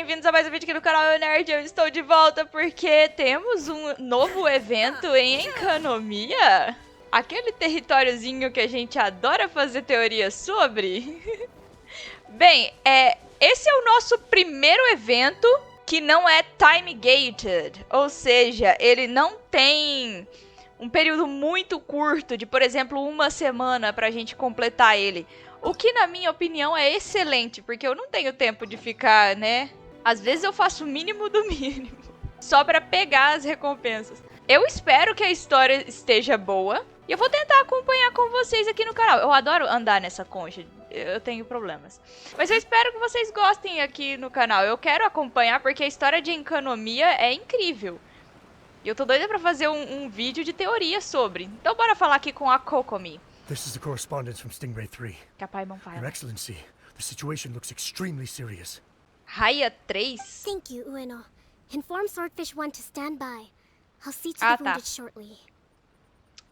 bem-vindos a mais um vídeo aqui no canal Eunerd. Eu estou de volta porque temos um novo evento em Enkanomiya. Aquele territóriozinho que a gente adora fazer teoria sobre. Bem, esse é o nosso primeiro evento que não é time-gated. Ou seja, ele não tem um período muito curto de, por exemplo, uma semana pra gente completar ele. O que, na minha opinião, é excelente, porque eu não tenho tempo de ficar, né? Às vezes eu faço o mínimo do mínimo, só pra pegar as recompensas. Eu espero que a história esteja boa, e eu vou tentar acompanhar com vocês aqui no canal. Eu adoro andar nessa concha, eu tenho problemas. Mas eu espero que vocês gostem aqui no canal. Eu quero acompanhar, porque a história de Enkanomiya é incrível. E eu tô doida pra fazer um vídeo de teoria sobre. Então bora falar aqui com a Kokomi. This is the correspondence from Stingray 3. Que a Paimon fala. Your Excellency, the situation looks extremely serious. Raia 3? Thank you, Ueno. Inform Swordfish 1 to stand by. I'll see to Ah, the tá. wounded shortly.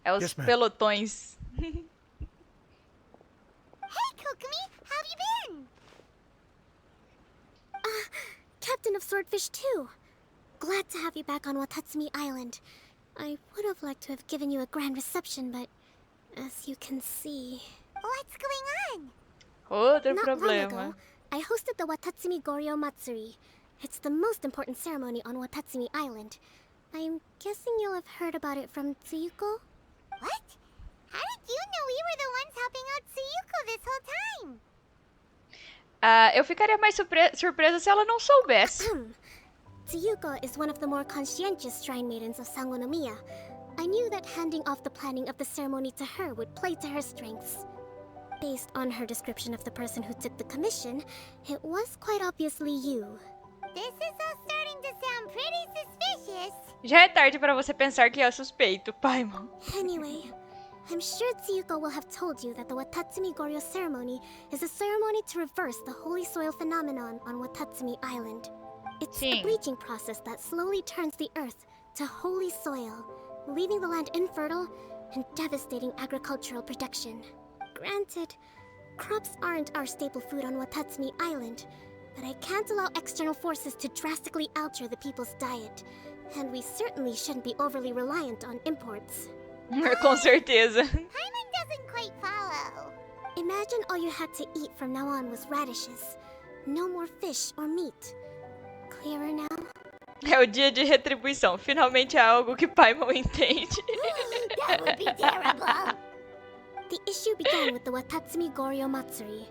É os Yes, ma'am. pelotões. Hey, Kokomi, how have you been? Captain of Swordfish 2. Glad to have you back on Watatsumi Island. I would have liked to have given you a grand reception, but as you can see... What's going on? Outro Not long problema. ago, I hosted the Watatsumi Goryo Matsuri. It's the most important ceremony on Watatsumi Island. I'm guessing you'll have heard about it from Tsuyuko? What? How did you know we were the ones helping out Tsuyuko this whole time? Eu ficaria mais surpresa se ela não soubesse. Tsuyuko is one of the more conscientious shrine maidens of Sangonomiya. I knew that handing off the planning of the ceremony to her would play to her strengths. Based on her description of the person who took the commission, it was quite obviously you. This is all starting to sound pretty suspicious. Já é tarde pra você pensar que é suspeito, Paimon. Anyway, I'm sure Tsuyuko will have told you that the Watatsumi Goryo ceremony is a ceremony to reverse the holy soil phenomenon on Watatsumi Island. It's Sim. a bleaching process that slowly turns the earth to holy soil, leaving the land infertile and devastating agricultural production. Granted, crops aren't our staple food on Watatsumi Island, but I can't allow external forces to drastically alter the people's diet, and we certainly shouldn't be overly reliant on imports. Com certeza. Paimon doesn't quite follow. Imagine all you had to eat from now on was radishes. No more fish or meat. Clearer now? É o dia de retribuição. Finalmente é algo que Paimon entende. That would be terrible. The issue began with the Watatsumi Goryo Matsuri.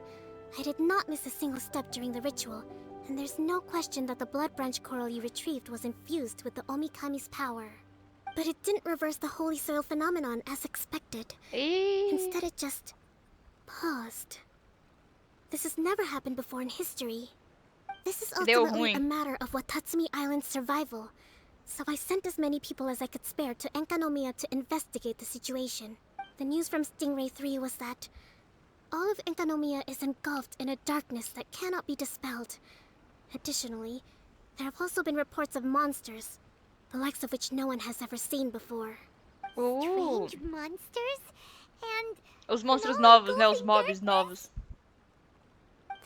I did not miss a single step during the ritual, and there's no question that the blood branch coral you retrieved was infused with the Omikami's power. But it didn't reverse the holy soil phenomenon as expected. Instead, it just paused. This has never happened before in history. This is Deu ultimately ruim. a matter of Watatsumi Island's survival, so I sent as many people as I could spare to Enkanomiya to investigate the situation. The news from Stingray 3 was that all of Enkanomiya is engulfed in a darkness that cannot be dispelled. Additionally, there have also been reports of monsters, the likes of which no one has ever seen before. Strange monsters? And Os monstros novos, né? Os mobs novos.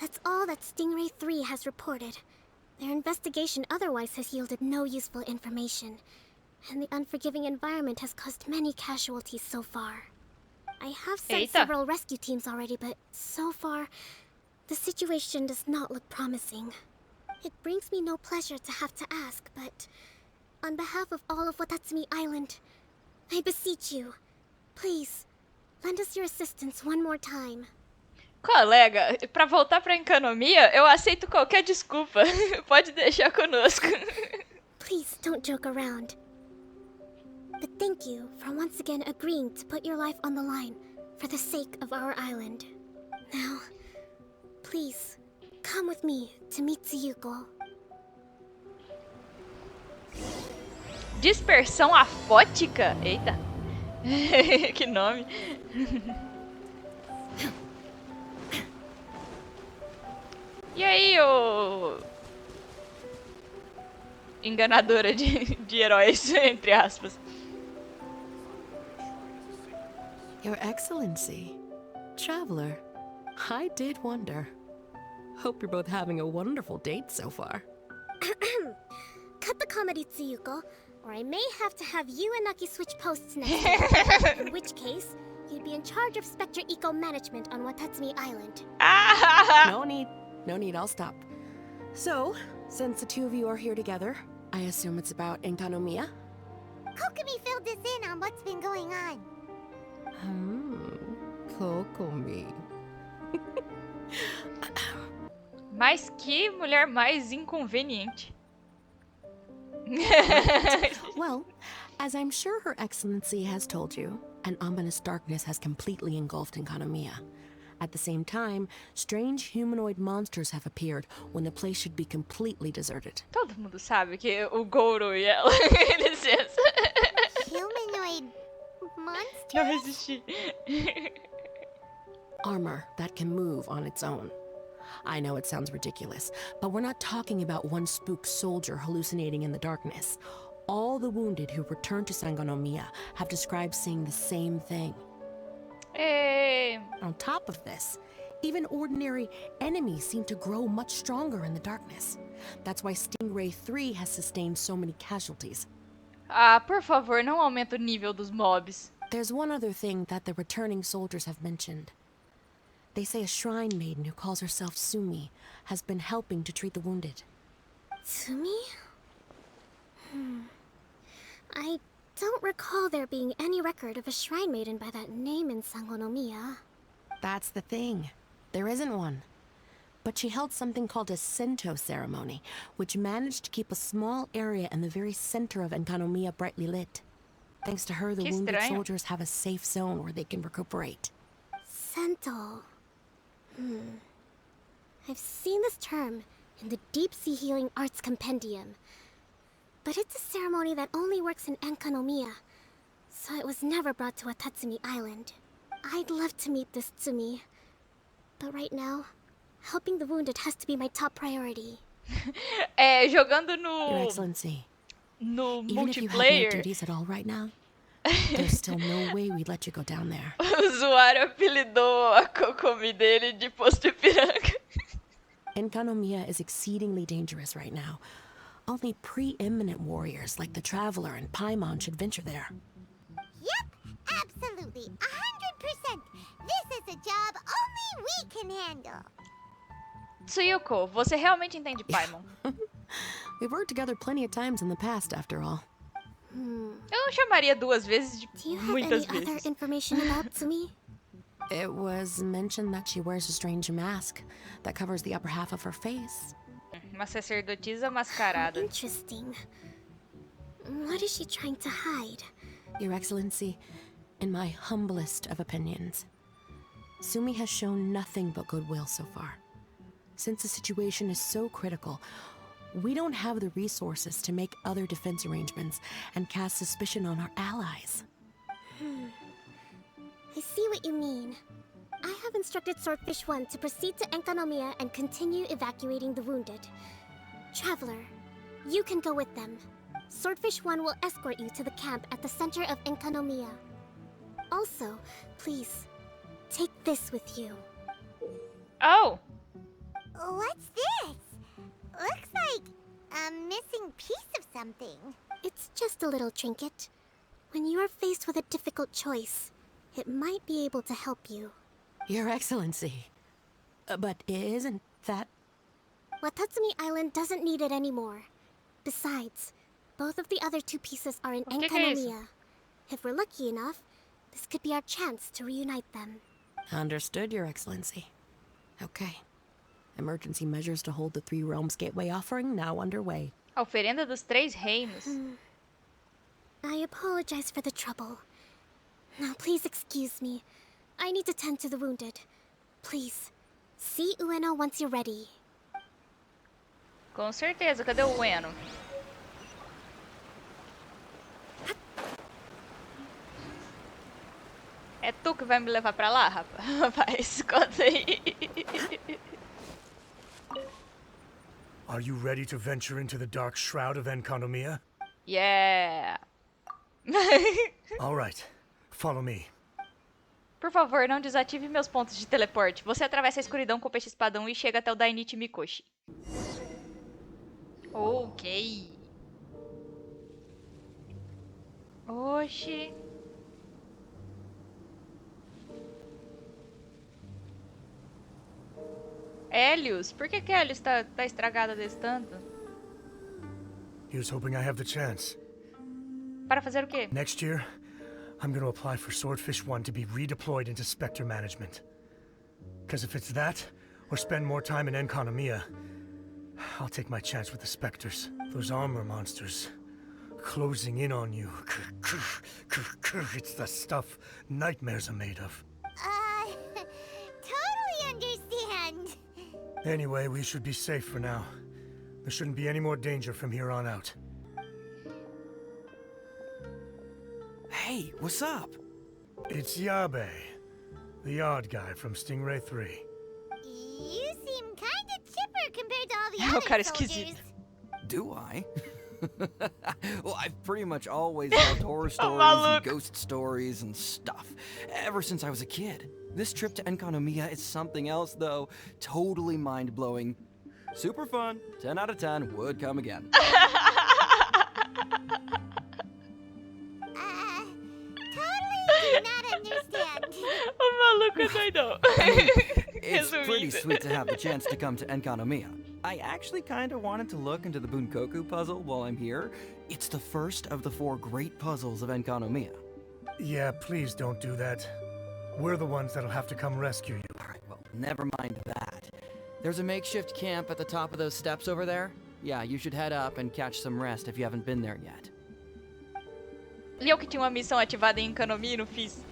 that's all that Stingray 3 has reported. Their investigation otherwise has yielded no useful information, and the unforgiving environment has caused many casualties so far. I have sent Eita. several rescue teams already, but so far, the situation does not look promising. It brings me no pleasure to have to ask, but on behalf of all of Watatsumi Island, I beseech you, please, lend us your assistance one more time. Colega, pra voltar pra Enkanomiya, eu aceito qualquer desculpa. Pode deixar conosco. Please don't joke around. But thank you for once again agreeing to put your life on the line for the sake of our island. Now, please, come with me to meet Tsuyuko. Dispersão afótica? Eita. Que nome. E aí, ô... enganadora de heróis, entre aspas. Your Excellency, Traveler, I did wonder. Hope you're both having a wonderful date so far. comedy, Tsuyuko, or I may have to have you and Naki switch posts next time. In which case, you'd be in charge of Spectre Eco Management on Watatsumi Island. No need, I'll stop. So, since the two of you are here together, I assume it's about Enkanomiya? Kokomi filled us in on what's been going on. Kokomi. Mas que mulher mais inconveniente. Well, as I'm sure Her Excellency has told you, an ominous darkness has completely engulfed Enkanomiya. At the same time, strange humanoid monsters have appeared when the place should be completely deserted. Todo mundo sabe que o Goro e ela... Licença. Humanoid monster? Não resisti. Armor that can move on its own. I know it sounds ridiculous, but we're not talking about one spooked soldier hallucinating in the darkness. All the wounded who returned to Sangonomiya have described seeing the same thing. On top of this, even ordinary enemies seem to grow much stronger in the darkness. That's why Stingray 3 has sustained so many casualties. Ah, por favor, não aumenta o nível dos mobs. There's one other thing that the returning soldiers have mentioned. They say a shrine maiden who calls herself Sumi has been helping to treat the wounded. Tsumi? I don't recall there being any record of a shrine maiden by that name in Sangonomiya. That's the thing. There isn't one. But she held something called a Sento ceremony, which managed to keep a small area in the very center of Enkanomiya brightly lit. Thanks to her, the Que wounded estranho. soldiers have a safe zone where they can recuperate. Sento. I've seen this term in the Deep Sea Healing Arts Compendium. But it's a ceremony that only works in Enkanomiya, so it was never brought to Watatsumi Island. I'd love to meet this Tsumi, but right now, helping the wounded has to be my top priority. Jogando Your no Excellency, no even if you have no multiplayer, duties at all right now, there's still no way we'd let you go down there. o usuário apelidou a Kokomi dele de Posto Ipiranga. Enkanomiya is exceedingly dangerous right now. Only preeminent warriors like the Traveler and Paimon should venture there. Yep, absolutely, 100%. This is a job only we can handle. Tsuyuko, você realmente entende Paimon? We've worked together plenty of times in the past, after all. Eu não chamaria duas vezes de Do you have muitas any other vezes. information about Tsumi? It was mentioned that she wears a strange mask that covers the upper half of her face. Uma sacerdotisa mascarada. Interesting. What is she trying to hide? Your Excellency, in my humblest of opinions, Sumi has shown nothing but goodwill so far. Since the situation is so critical, we don't have the resources to make other defense arrangements and cast suspicion on our allies. I see what you mean. I have instructed Swordfish 1 to proceed to Enkanomiya and continue evacuating the wounded. Traveler, you can go with them. Swordfish 1 will escort you to the camp at the center of Enkanomiya. Also, please, take this with you. Oh! What's this? Looks like a missing piece of something. It's just a little trinket. When you are faced with a difficult choice, it might be able to help you. Your Excellency. But isn't that... Watatsumi Island doesn't need it anymore. Besides, both of the other two pieces are in O que é isso? Enkanomiya. If we're lucky enough, this could be our chance to reunite them. Understood, Your Excellency. Okay. Emergency measures to hold the Three Realms Gateway offering now underway. A oferenda dos Três Reinos. I apologize for the trouble. Now please excuse me. I need to tend to the wounded. Please, see Ueno once you're ready. Com certeza, cadê o Ueno? É tu que vai me levar pra lá, rapaz? Conta aí. Are you ready to venture into the dark shroud of Enkanomiya? Yeah! All right, follow me. Por favor, não desative meus pontos de teleporte. Você atravessa a escuridão com o peixe espadão e chega até o Dainichi Mikoshi. Ok. Oxi. Helios? Por que Helios tá estragada desse tanto? Here's hoping I have the chance. Para fazer o quê? Next year, I'm gonna apply for Swordfish 1 to be redeployed into Spectre Management. Because if it's that, or spend more time in Enkanomiya, I'll take my chance with the Spectres. Those armor monsters. Closing in on you. It's the stuff nightmares are made of. Totally understand. Anyway, we should be safe for now. There shouldn't be any more danger from here on out. Hey, what's up? It's Yabe, the odd guy from Stingray 3. You seem kinda chipper compared to all the O cara other soldiers. esquisito. Do I? Well, I've pretty much always loved horror stories maluco. and ghost stories and stuff, ever since I was a kid. This trip to Enkanomiya is something else, though. Totally mind-blowing. Super fun. 10 out of 10. Would come again. Totally do not understand. O maluco é doidão. It's pretty Resumindo. sweet to have the chance to come to Enkanomiya. I actually kind of wanted to look into the Bunkoku puzzle while I'm here. It's the first of the 4 great puzzles of Enkanomiya. Yeah, please don't do that. We're the ones that'll have to come rescue you. Alright, well, never mind that. There's a makeshift camp at the top of those steps over there. Yeah, you should head up and catch some rest if you haven't been there yet. E eu que tinha uma missão ativada em Enkanomiya e não fiz.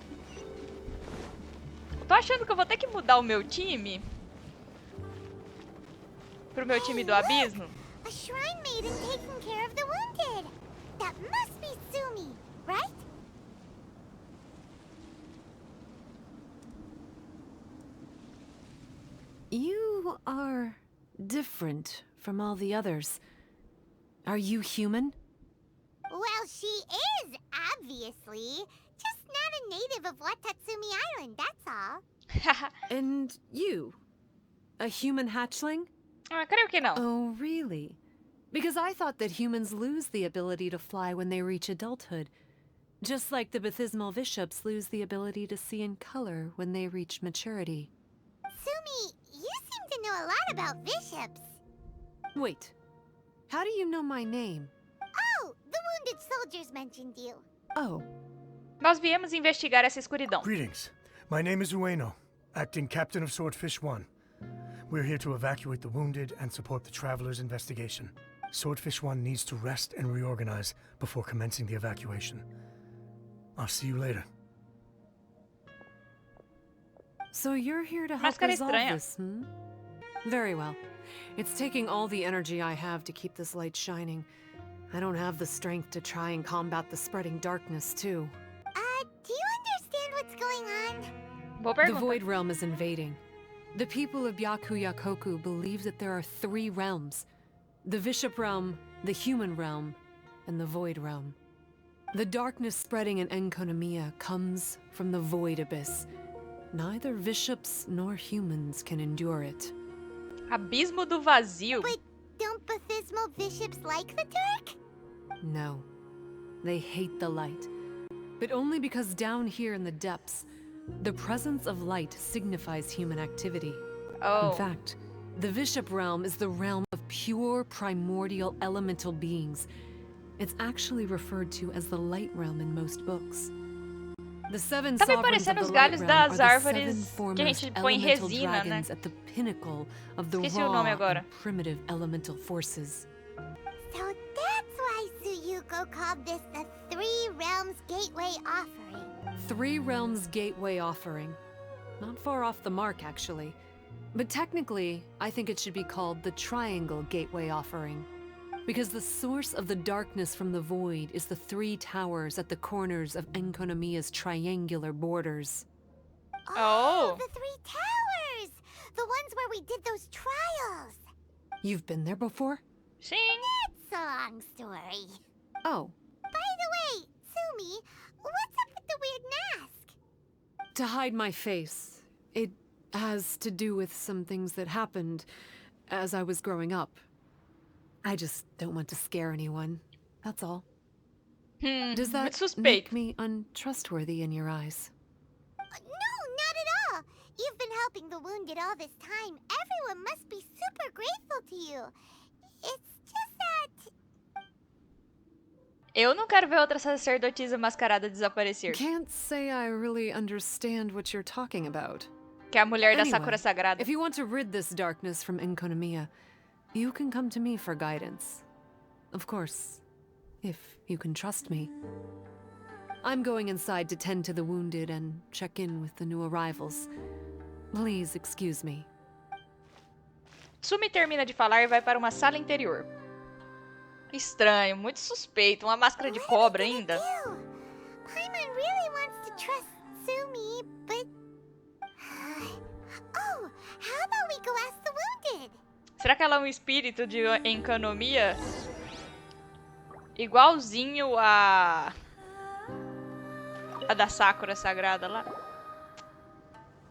Eu tô achando que eu vou ter que mudar o meu time. Pro meu time do abismo. A shrine maiden taking care of the wounded. That must be Sumi, right? You are different from all the others. Are you human? Well, she is, obviously. Just not a native of Watatsumi Island, that's all. And you? A human hatchling? Ah, creio que não. Oh, really? Because I thought that humans lose the ability to fly when they reach adulthood. Just like the baptismal bishops lose the ability to see in color when they reach maturity. Sumi, you seem to know a lot about bishops. Wait, how do you know my name? Oh, the wounded soldiers mentioned you. Oh, Nós viemos investigar essa escuridão. Greetings. My name is Ueno, acting captain of Swordfish 1. We're here to evacuate the wounded and support the traveler's investigation. Swordfish 1 needs to rest and reorganize before commencing the evacuation. I'll see you later. so you're here to help Máscara resolve estranha. this, hmm? Very well. It's taking all the energy I have to keep this light shining. I don't have the strength to try and combat the spreading darkness, too. Do you understand what's going on? Boa The pergunta. Void Realm is invading. The people of Yakuyakoku believe that there are 3 realms. The Bishop Realm, the Human Realm, and the Void Realm. The darkness spreading in Enkanomiya comes from the Void Abyss. Neither bishops nor humans can endure it. Abismo do vazio. But don't baptismal bishops like the dark? No, they hate the light. But only because down here in the depths, the presence of light signifies human activity. Oh. In fact, the Bishop Realm is the realm of pure primordial elemental beings. It's actually referred to as the Light Realm in most books. The 7 Tá bem sovereigns of parecendo the os Light galhos Realm das are the 7 árvores que a foremost gente põe em elemental resina, né? dragons at the pinnacle of the Esqueci o raw nome agora. and primitive elemental forces. So that's why Suyuko called this the 3 Realms Gateway Offering. 3 Realms Gateway Offering. Not far off the mark, actually. But technically, I think it should be called the Triangle Gateway Offering. Because the source of the darkness from the void is the 3 towers at the corners of Enkanomiya's triangular borders. Oh. The 3 towers! The ones where we did those trials! You've been there before? Sim. It's a long story. Oh, By the way, Sumi, what's up with the weird mask? to hide my face. It has to do with some things that happened as I was growing up. I just don't want to scare anyone. That's all. Does Muito that suspeito. make me untrustworthy in your eyes? No, not at all. You've been helping the wounded all this time. Everyone must be super grateful to you. It's just that... Eu não quero ver outra sacerdotisa mascarada desaparecer. Can't say I really understand what you're talking about. Que é a mulher da Anyway, Sakura Sagrada. If you want to rid this darkness from Enkanomiya, you can come to me for guidance. Of course, if you can trust me. I'm going inside to tend to the wounded and check in with the new arrivals. Please excuse me. Sumi termina de falar e vai para uma sala interior. Estranho, muito suspeito. Uma máscara de cobra ainda. Paimon really wants to trust Sumi, but... Oh, how about we go ask the wounded? Será que ela é um espírito de Enkanomiya? Igualzinho a da Sakura Sagrada lá.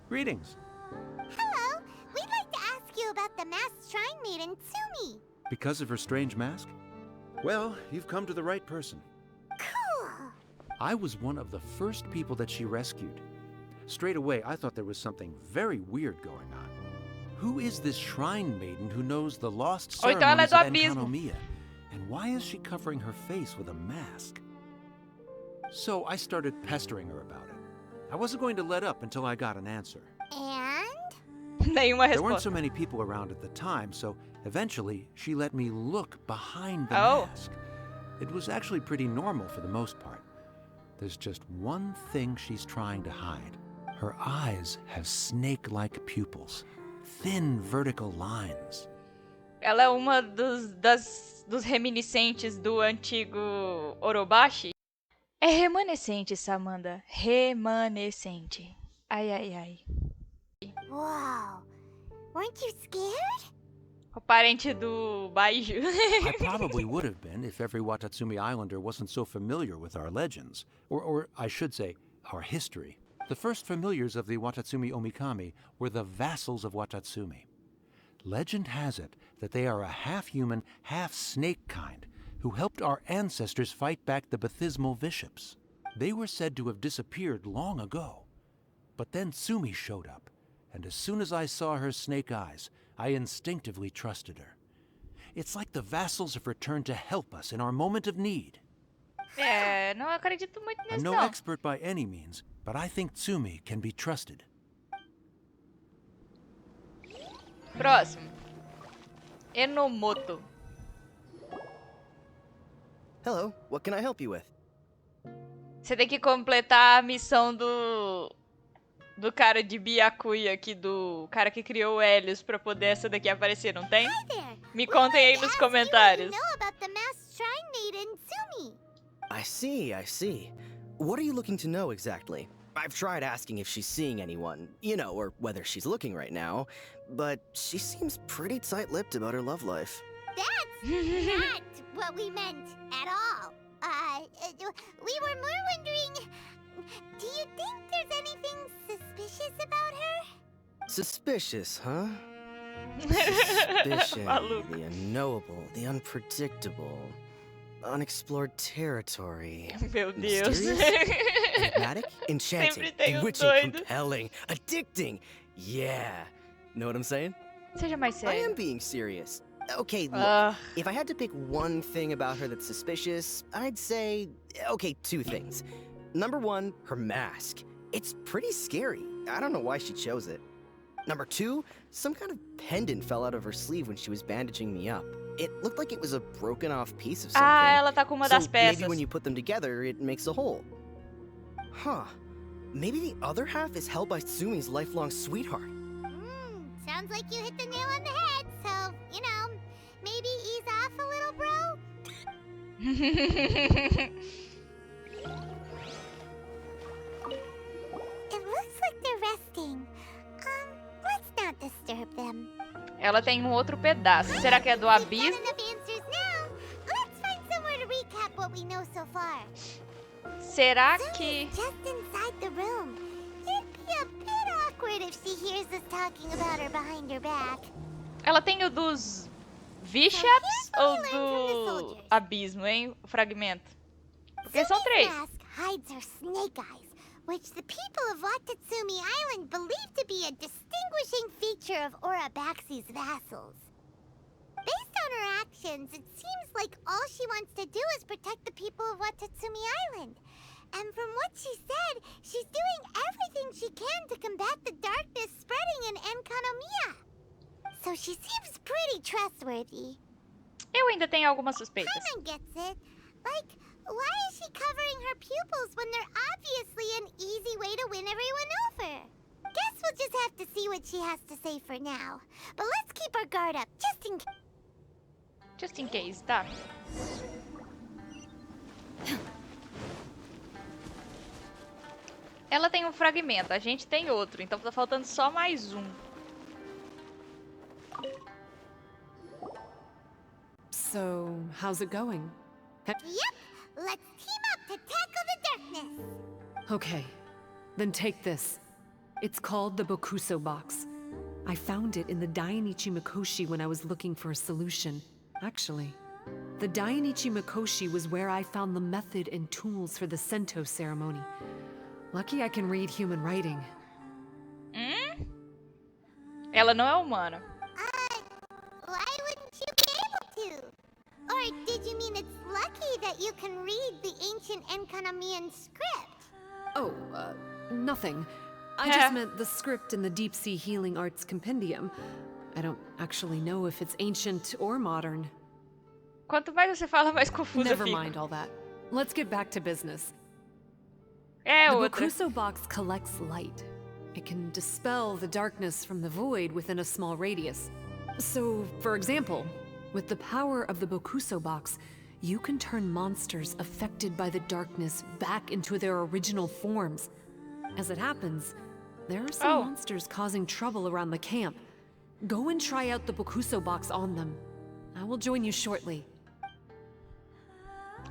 Greetings. Hello, we'd like to ask you about the masked shrine maiden, Sumi. Because of her strange mask? Well, you've come to the right person. Cool. I was one of the first people that she rescued. Straight away, I thought there was something very weird going on. Who is this shrine maiden who knows the lost Ou então ela é ceremonies do of abismo. Enkanomiya? And why is she covering her face with a mask? So I started pestering her about it. I wasn't going to let up until I got an answer. And? Nenhuma There weren't so resposta. many people around at the time, so eventually she let me look behind the Oh. mask. It was actually pretty normal for the most part. There's just one thing she's trying to hide. Her eyes have snake-like pupils, thin vertical lines. Ela é uma dos reminiscentes do antigo Orobashi. É remanescente, Samanda. Remanescente. Ai, ai, ai. Wow. Weren't you scared? O parente do Baiju. I probably would have been if every Watatsumi Islander wasn't so familiar with our legends, or I should say, our history. The first familiars of the Watatsumi Omikami were the vassals of Watatsumi. Legend has it that they are a half-human, half-snake kind who helped our ancestors fight back the Bathismal bishops. They were said to have disappeared long ago. But then Sumi showed up, and as soon as I saw her snake eyes, I instinctively trusted her. It's like the vassals have returned to help us in our moment of need. É, não acredito muito I'm nisso, no não. expert by any means, but I think Tsumi can be trusted. Próximo. Enomoto. Hello, what can I help you with? Você tem que completar a missão do cara de Byakuya aqui, do cara que criou o Helios pra poder essa daqui aparecer, não tem? Hi there. Me We'd contem aí like to nos ask you what comentários. you know about the masked shrine maiden, Sumi. I see, I see. What are you looking to know exactly? I've tried asking if she's seeing anyone, you know, or whether she's looking right now, but she seems pretty tight-lipped about her love life. That's not what we meant at all. We were more wondering, do you think there's anything suspicious about her? Suspicious, huh? Suspicion, Maluco. the unknowable, the unpredictable, unexplored territory. Meu Deus. Mysterious? Enigmatic, enchanting, Sempre tem um bewitching, doido. compelling, addicting. Yeah. Know what I'm saying? Seja mais I am sério. being serious. Okay, look. Ah, If I had to pick one thing about her that's suspicious, I'd say, okay, two things. Number one, her mask. It's pretty scary. I don't know why she chose it. Number two, some kind of pendant fell out of her sleeve when she was bandaging me up. It looked like it was a broken off piece of something. ah, ela tá com uma das So maybe peças. when you put them together, it makes a whole. Huh. Maybe the other half is held by Sumi's lifelong sweetheart. Sounds like you hit the nail on the head, so, you know, maybe ease off a little, bro? It looks like they're resting. Let's not disturb them. Ela tem um outro pedaço. Será que é do We've got abismo? enough answers now. Let's find somewhere to recap what we know so far. Será que... Sumi's just inside the room. It'd be a bit awkward if she hears us talking about her behind her back. Ela tem o dos Bishops ou do abismo, hein? O fragmento. Porque são 3. mask hides her snake eyes, which the people of Watatsumi Island believe to be a distinguishing feature of Orabaxi's vassals. Based on her actions, it seems like all she wants to do is protect the people of Watatsumi Island. And from what she said, she's doing everything she can to combat the darkness spreading in Enkanomiya. So she seems pretty trustworthy. Eu ainda tenho algumas suspeitas. Paimon gets it. Like, why is she covering her pupils when they're obviously an easy way to win everyone over? Guess we'll just have to see what she has to say for now. But let's keep our guard up, just in case. Just in case, tá? Ela tem um fragmento, a gente tem outro, então tá faltando só mais um. So, how's it going? Yep, let's team up to tackle the darkness. Okay, then take this. It's called the Bokuso box. I found it in the Dainichi Mikoshi when I was looking for a solution. Actually, the Dainichi Mikoshi was where I found the method and tools for the Sento ceremony. Lucky I can read human writing. Ela não é humana. Why wouldn't you be able to? Or did you mean it's lucky that you can read the ancient Enkanomiyan script? Oh, nothing. I just meant the script in the Deep Sea Healing Arts Compendium. I don't actually know if it's ancient or modern. Quanto mais você fala, mais confusa Never fica. mind all that. Let's get back to business. É The outra. Bokuso box collects light. It can dispel the darkness from the void within a small radius. So, for example, with the power of the Bokuso box, you can turn monsters affected by the darkness back into their original forms. As it happens, there are some monsters causing trouble around the camp. Go and try out the Bokuso box on them. I will join you shortly.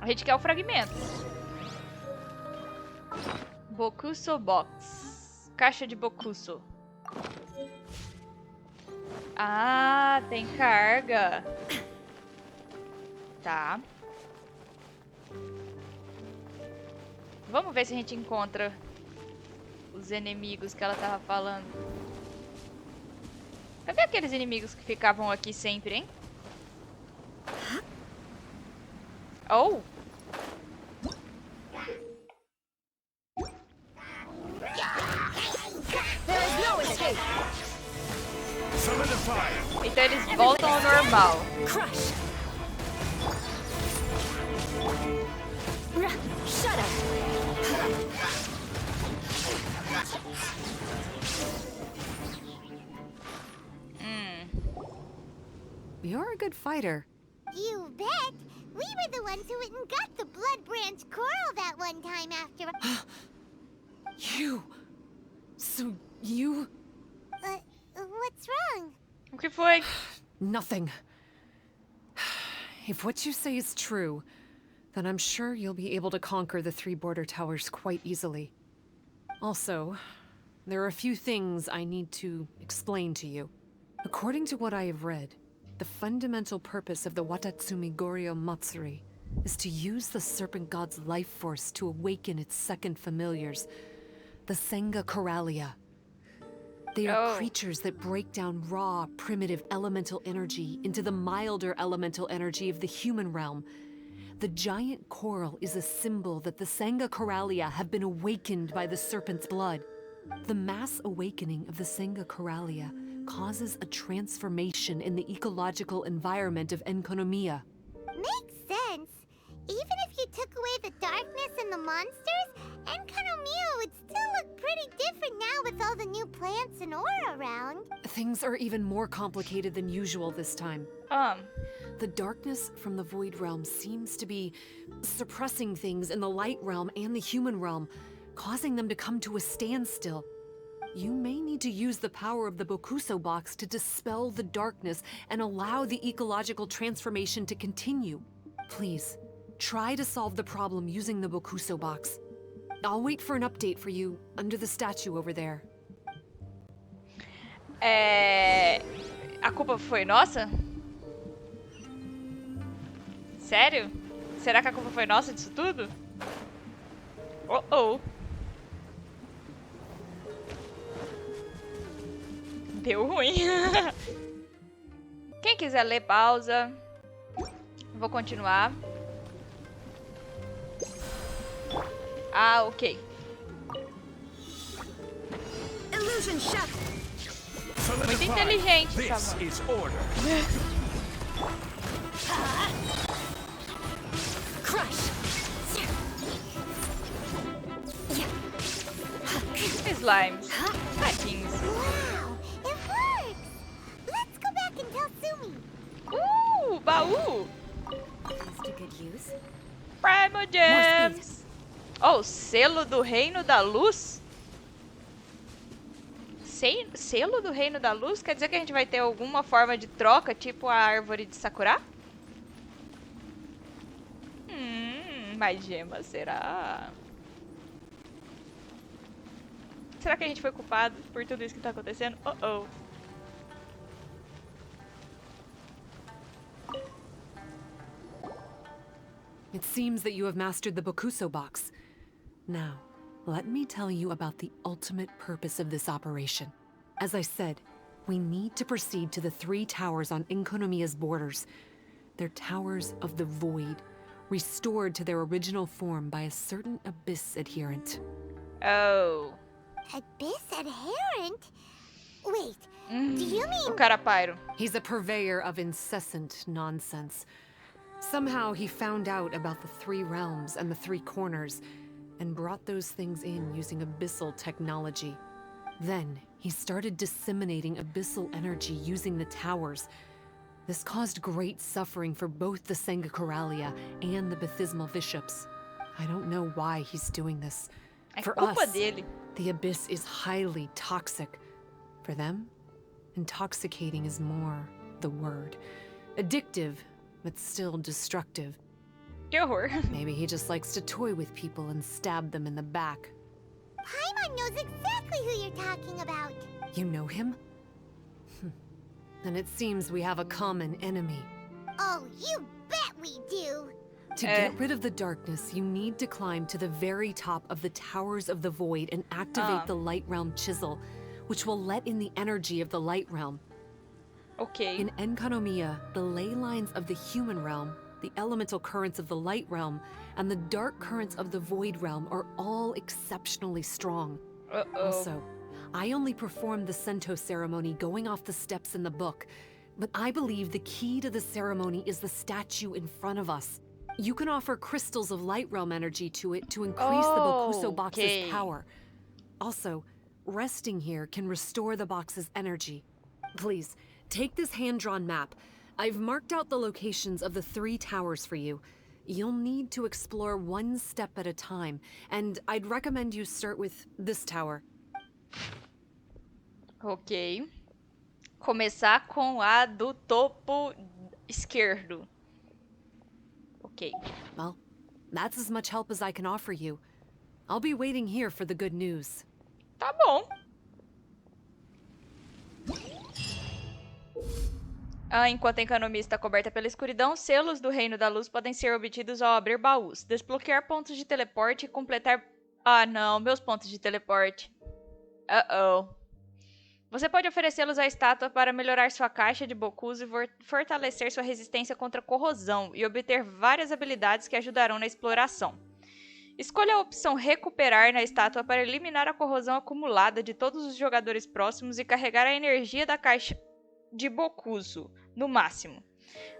A gente quer o fragmento. Bokuso box. Caixa de Bokuso. Ah, tem carga. Tá. Vamos ver se a gente encontra os inimigos que ela tava falando. Cadê aqueles inimigos que ficavam aqui sempre, hein? Oh! Então eles voltam ao normal. Shut up! You're a good fighter. You bet! We were the ones who went and got the Blood Branch Coral that one time after. You... So you... What's wrong? O que foi? Nothing. If what you say is true, then I'm sure you'll be able to conquer the 3 border towers quite easily. Also, there are a few things I need to explain to you. According to what I have read, the fundamental purpose of the Watatsumi Goryo Matsuri is to use the serpent god's life force to awaken its second familiars, the Senga Coralia. They are creatures that break down raw, primitive elemental energy into the milder elemental energy of the human realm. The giant coral is a symbol that the Senga Coralia have been awakened by the serpent's blood. The mass awakening of the Senga Coralia causes a transformation in the ecological environment of Enkanomiya. Makes sense. Even if you took away the darkness and the monsters, Enkanomiya would still look pretty different now with all the new plants and aura around. Things are even more complicated than usual this time. The darkness from the Void Realm seems to be suppressing things in the Light Realm and the human realm, causing them to come to a standstill. You may need to use the power of the Bokuso box to dispel the darkness and allow the ecological transformation to continue. Please, try to solve the problem using the Bokuso box. I'll wait for an update for you under the statue over there. A culpa foi nossa? Sério? Será que a culpa foi nossa disso tudo? Oh, oh. Deu ruim. Quem quiser ler, pausa. Vou continuar. Ah, ok. Illusion shut. Muito inteligente, This Samuel. is order. Crush! Slimes. Tadinhos. Wow! It works! Let's go back and tell Sumi. Baú. Put to good use. Primo Gems. Oh, selo do Reino da Luz? Selo do Reino da Luz? Quer dizer que a gente vai ter alguma forma de troca, tipo a árvore de Sakura? Mais gemas, será? Será que a gente foi culpado por tudo isso que tá acontecendo? Oh, oh. It seems that you have mastered the Bokuso box. Now, let me tell you about the ultimate purpose of this operation. As I said, we need to proceed to the 3 towers on Enkanomiya's borders. They're towers of the void, restored to their original form by a certain abyss adherent. Oh. Abyss adherent? Wait, do you O mean... Carapyro. He's a purveyor of incessant nonsense. Somehow he found out about the 3 realms and the 3 corners, and brought those things in using abyssal technology. Then, he started disseminating abyssal energy using the towers. This caused great suffering for both the Sangakuralia and the Bathismal bishops. I don't know why he's doing this. É For culpa us, dele. the abyss is highly toxic. For them, intoxicating is more the word. Addictive, but still destructive. Que horror. Maybe he just likes to toy with people and stab them in the back. Paimon knows exactly who you're talking about. You know him? Then it seems we have a common enemy. Oh, you bet we do. To get rid of the darkness, you need to climb to the very top of the Towers of the Void and activate the Light Realm Chisel, which will let in the energy of the Light Realm. Ok. In Enkanomiya, the ley lines of the human realm, the elemental currents of the Light Realm, and the dark currents of the Void Realm are all exceptionally strong. Also, I only performed the Sento ceremony going off the steps in the book, but I believe the key to the ceremony is the statue in front of us. You can offer crystals of Light Realm energy to it to increase the Bokuso box's power. Also, resting here can restore the box's energy. Please, take this hand-drawn map. I've marked out the locations of the 3 towers for you. You'll need to explore one step at a time, and I'd recommend you start with this tower. Ok. Começar com a do topo esquerdo. Ok. Well, that's as much help as I can offer you. I'll be waiting here for the good news. Tá bom. Enquanto a Enkanomiya está coberta pela escuridão, selos do Reino da Luz podem ser obtidos ao abrir baús, desbloquear pontos de teleporte e completar... Ah, não, meus pontos de teleporte. Você pode oferecê-los à estátua para melhorar sua caixa de Bokuso e fortalecer sua resistência contra corrosão e obter várias habilidades que ajudarão na exploração. Escolha a opção Recuperar na estátua para eliminar a corrosão acumulada de todos os jogadores próximos e carregar a energia da caixa de Bokuso, no máximo.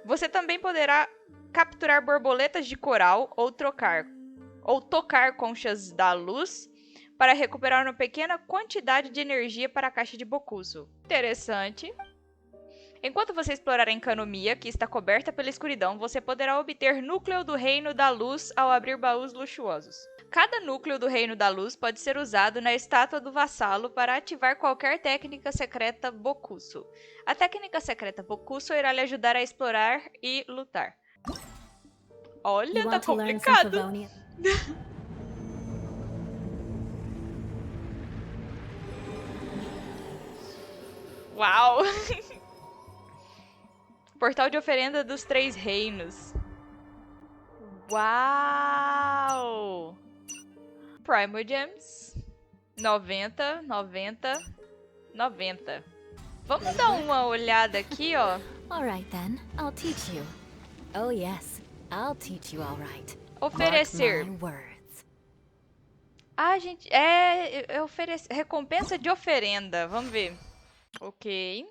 Você também poderá capturar borboletas de coral ou tocar conchas da luz para recuperar uma pequena quantidade de energia para a caixa de Bokuso. Interessante. Enquanto você explorar a Enkanomiya, que está coberta pela escuridão, você poderá obter núcleo do Reino da Luz ao abrir baús luxuosos. Cada núcleo do Reino da Luz pode ser usado na estátua do vassalo para ativar qualquer técnica secreta Bokuso. A técnica secreta Bokuso irá lhe ajudar a explorar e lutar. Olha, tá complicado. Uau! Portal de oferenda dos 3 reinos. Uau! Primogems. 90, 90, 90. Vamos dar uma olhada aqui, ó. Alright then, I'll teach you. Oh yes, I'll teach you alright. Oferecer. Mark my words. Ah, gente, recompensa de oferenda. Vamos ver. Ok.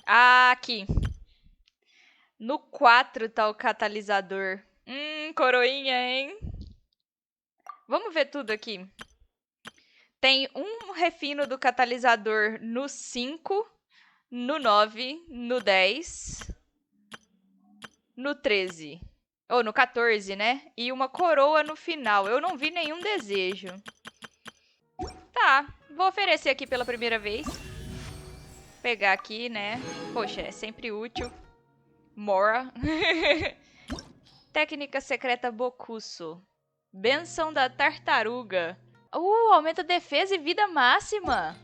Ah, aqui. No 4 tá o catalisador. Coroinha, hein? Vamos ver tudo aqui. Tem um refino do catalisador no 5, no 9, no 10, no 13. Ou no 14, né? E uma coroa no final. Eu não vi nenhum desejo. Tá, vou oferecer aqui pela primeira vez. Pegar aqui, né? Poxa, é sempre útil. Mora. Técnica secreta Bokuso. Benção da tartaruga. Aumenta defesa e vida máxima.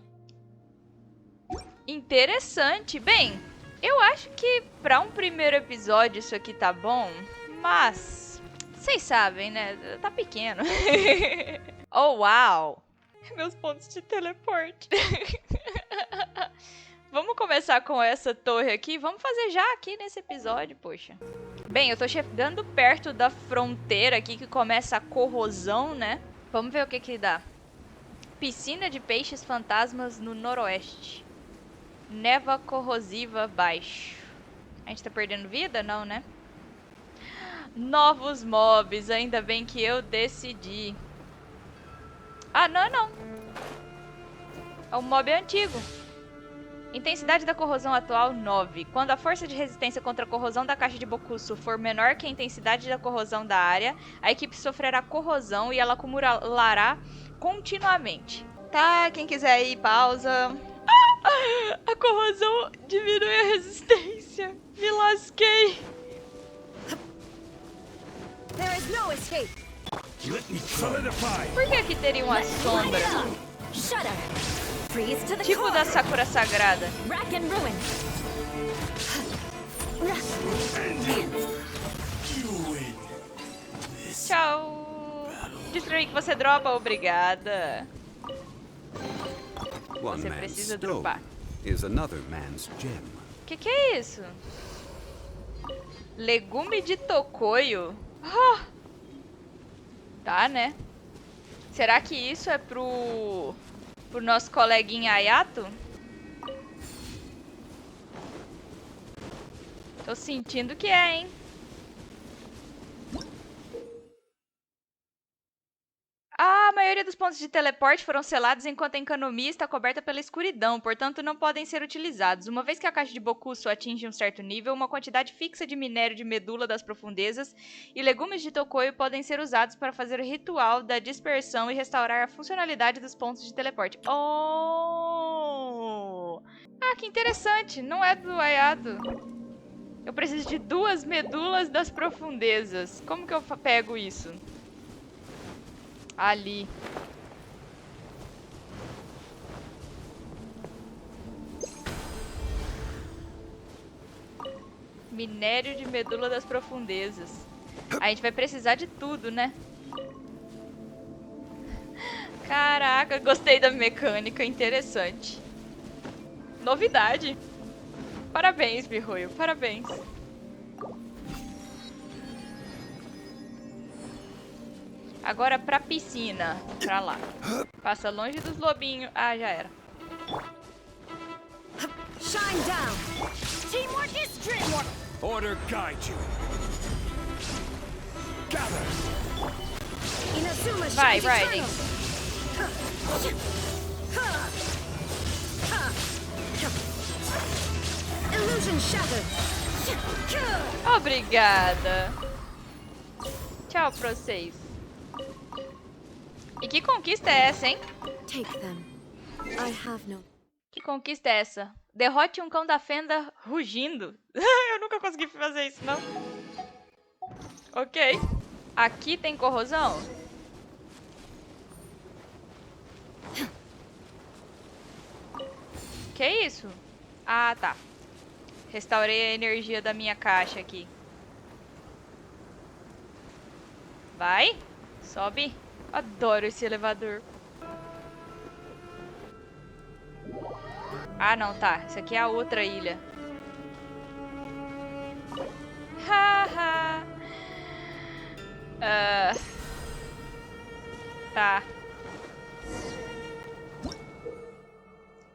Interessante. Bem, eu acho que pra um primeiro episódio isso aqui tá bom. Mas, vocês sabem, né? Tá pequeno. Oh, uau. Meus pontos de teleporte. Vamos começar com essa torre aqui. Vamos fazer já aqui nesse episódio, poxa. Bem, eu tô chegando perto da fronteira aqui que começa a corrosão, né? Vamos ver o que que dá. Piscina de peixes fantasmas no noroeste. Névoa corrosiva baixo. A gente tá perdendo vida? Não, né? Novos mobs. Ainda bem que eu decidi. Ah, não, não. É um mob antigo. Intensidade da corrosão atual, 9. Quando a força de resistência contra a corrosão da caixa de Bokuso for menor que a intensidade da corrosão da área, a equipe sofrerá corrosão e ela acumulará continuamente. Tá, quem quiser ir, pausa. A corrosão diminui a resistência. Me lasquei. There is no escape. Por que aqui teria uma sombra? Shudder. Freeze to the Tipo core. da Sakura Sagrada. Rack and ruin. Tchau. Destruir que você dropa, obrigada. One Você man's precisa stone dropar. is another man's gem. Que é isso? Legume de tocoio? Oh. Tá, né? Será que isso é pro nosso coleguinha Ayato? Tô sentindo que é, hein? A maioria dos pontos de teleporte foram selados enquanto a Enkanomiya está coberta pela escuridão, portanto não podem ser utilizados. Uma vez que a caixa de Bokuso atinge um certo nível, uma quantidade fixa de minério de medula das profundezas e legumes de tocoio podem ser usados para fazer o ritual da dispersão e restaurar a funcionalidade dos pontos de teleporte. Oh! Ah, que interessante! Não é do Ayato. Eu preciso de 2 medulas das profundezas. Como que eu pego isso? Ali. Minério de medula das profundezas. A gente vai precisar de tudo, né? Caraca, gostei da mecânica, interessante. Novidade. Parabéns, MiHoYo, parabéns. Agora pra piscina. Pra lá. Passa longe dos lobinhos. Ah, já era. Shine down. Teamwork is dreamwork. Order guide you. Gather. Inazuma Vai, shines Riding. eternal. Illusion shattered. Obrigada. Tchau pra vocês. E que conquista é essa, hein? Take them. I have no. Que conquista é essa? Derrote um cão da fenda rugindo. Eu nunca consegui fazer isso, não. Ok. Aqui tem corrosão? Que isso? Ah, tá. Restaurei a energia da minha caixa aqui. Vai. Sobe. Adoro esse elevador. Ah, não, tá. Isso aqui é a outra ilha. Haha. Tá.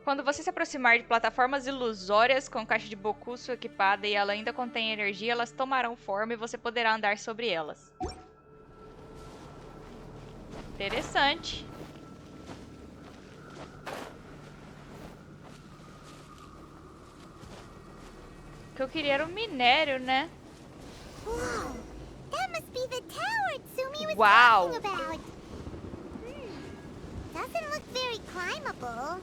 Quando você se aproximar de plataformas ilusórias com caixa de bocuço equipada e ela ainda contém energia, elas tomarão forma e você poderá andar sobre elas. Interessante. O que eu queria era o minério, né? Whoa, that must be the tower Tsumi was Wow. talking about. Doesn't look very climbable.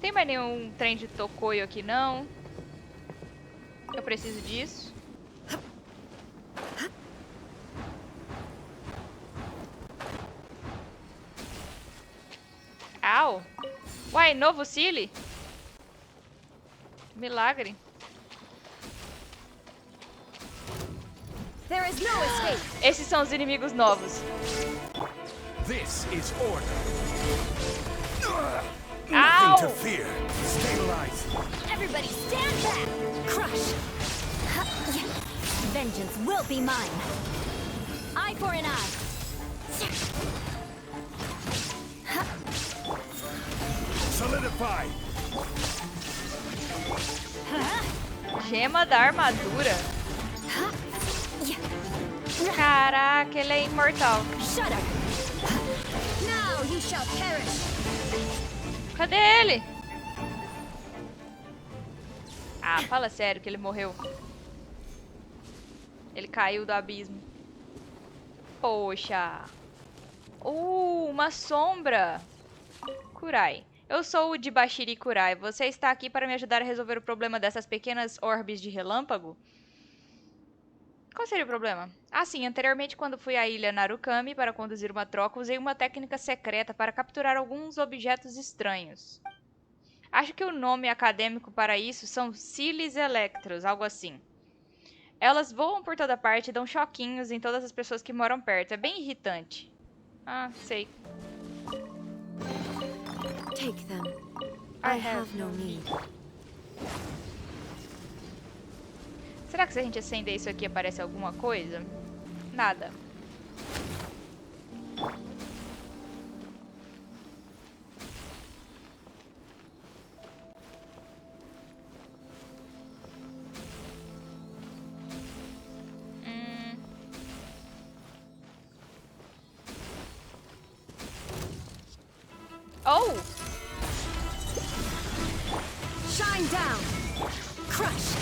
Tem mais nenhum trem de tocoio aqui, não? Eu preciso disso. Au! Uai, novo Silly? Milagre. There is no escape. Esses são os inimigos novos. This is order. Au! Nothing to fear. Stabilize. Everybody stand back. Crush. Vengeance will be mine. Eye for an eye. Solidify. Gema da armadura. Caraca, ele é imortal. Shudder. Now you shall perish. Cadê ele? Ah, fala sério que ele morreu. Ele caiu do abismo. Poxa. Uma sombra. Kurai. Eu sou o de Bashiri Kurai. Você está aqui para me ajudar a resolver o problema dessas pequenas orbes de relâmpago? Qual seria o problema? Ah, sim. Anteriormente, quando fui à ilha Narukami para conduzir uma troca, usei uma técnica secreta para capturar alguns objetos estranhos. Acho que o nome acadêmico para isso são Silis Electros, algo assim. Elas voam por toda parte e dão choquinhos em todas as pessoas que moram perto. É bem irritante. Ah, sei. Take them. I have no need. Será que se a gente acender isso aqui aparece alguma coisa? Nada. Oh! Shine down. Crush.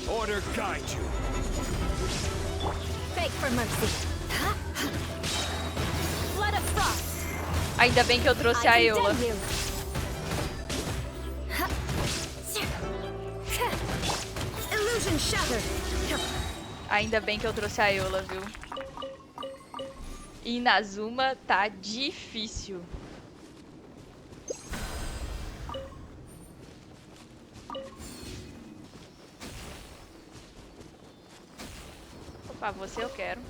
Order guide you. Beg for mercy. Flood of frost. Ainda bem que eu trouxe a I Eula. condemn you. Illusion shattered. Ainda bem que eu trouxe a Eula, viu? E Inazuma tá difícil. Opa, você eu quero.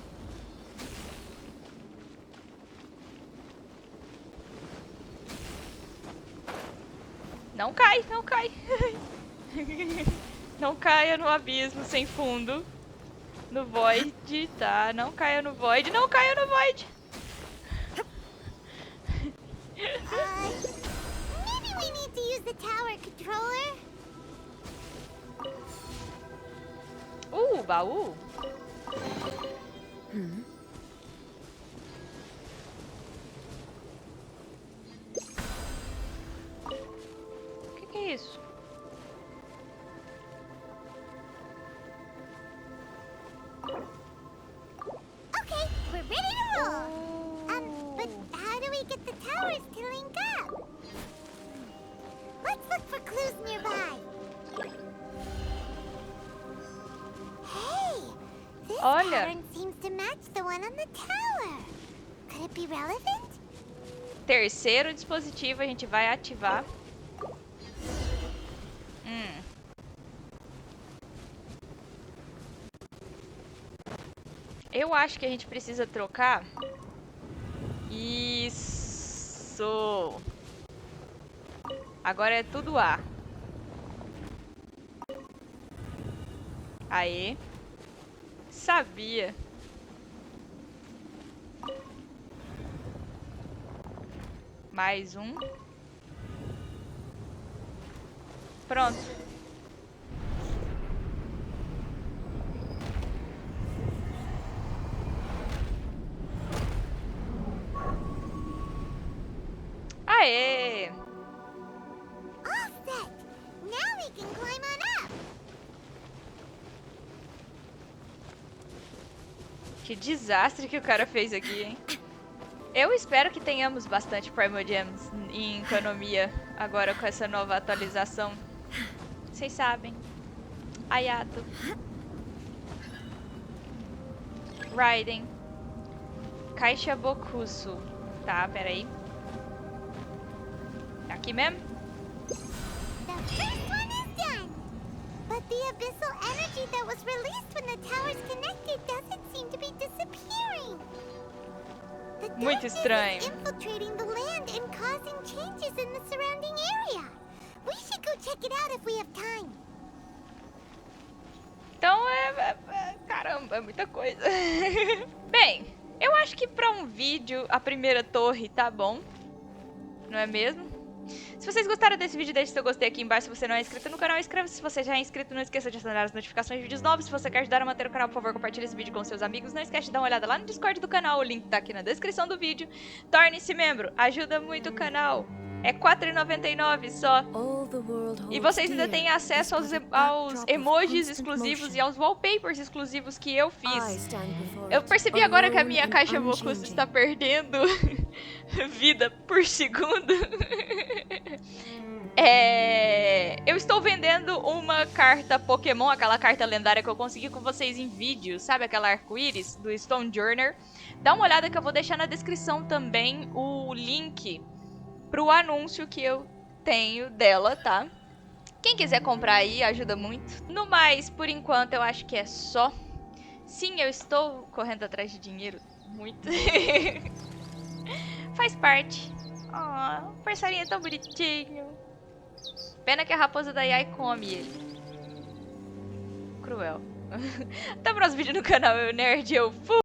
Não cai, não cai. Não caia no abismo sem fundo. No void, tá? Não caia no void, não caia no void. Maybe we need to use the tower controller. Baú. O que é isso? Okay, we're ready to roll. But how do we get the towers to link up? Let's look for clues nearby. Hey, this Olha. pattern seems to match the one on the tower. Could it be relevant? Terceiro dispositivo a gente vai ativar. Eu acho que a gente precisa trocar. Isso. Agora é tudo A. Aê. Sabia. Mais um. Pronto. Aê! All set. Now we can climb on up. Que desastre que o cara fez aqui, hein? Eu espero que tenhamos bastante Primogems em Enkanomiya agora com essa nova atualização. Vocês sabem. Ayato. Raiden. Caixa Bokusu. Tá, peraí. Aqui mesmo? The first one is done. But the abyssal energy that was released when the towers connected doesn't seem to be disappearing. The Muito darkness estranho. is infiltrating the land and causing changes in the surrounding area. We should go check it out if we have time. Então caramba, é muita coisa. Bem, eu acho que pra um vídeo a primeira torre tá bom. Não é mesmo? Se vocês gostaram desse vídeo, deixe seu gostei aqui embaixo. Se você não é inscrito no canal, inscreva-se. Se você já é inscrito, não esqueça de ativar as notificações de vídeos novos. Se você quer ajudar a manter o canal, por favor, compartilhe esse vídeo com seus amigos. Não esquece de dar uma olhada lá no Discord do canal. O link tá aqui na descrição do vídeo. Torne-se membro. Ajuda muito o canal. É R$ 4,99 só. E vocês ainda têm acesso aos emojis exclusivos e aos wallpapers exclusivos que eu fiz. Eu percebi agora que a minha caixa Bokusu está perdendo vida por segundo. Eu estou vendendo uma carta Pokémon, aquela carta lendária que eu consegui com vocês em vídeo. Sabe aquela arco-íris do Stonejourner? Dá uma olhada que eu vou deixar na descrição também o link pro anúncio que eu tenho dela, tá? Quem quiser comprar aí, ajuda muito. No mais, por enquanto, eu acho que é só. Sim, eu estou correndo atrás de dinheiro. Muito. Faz parte. Oh, o passarinho é tão bonitinho. Pena que a raposa da Yai come ele. Cruel. Até o próximo vídeo no canal, eu Nerd, eu fui!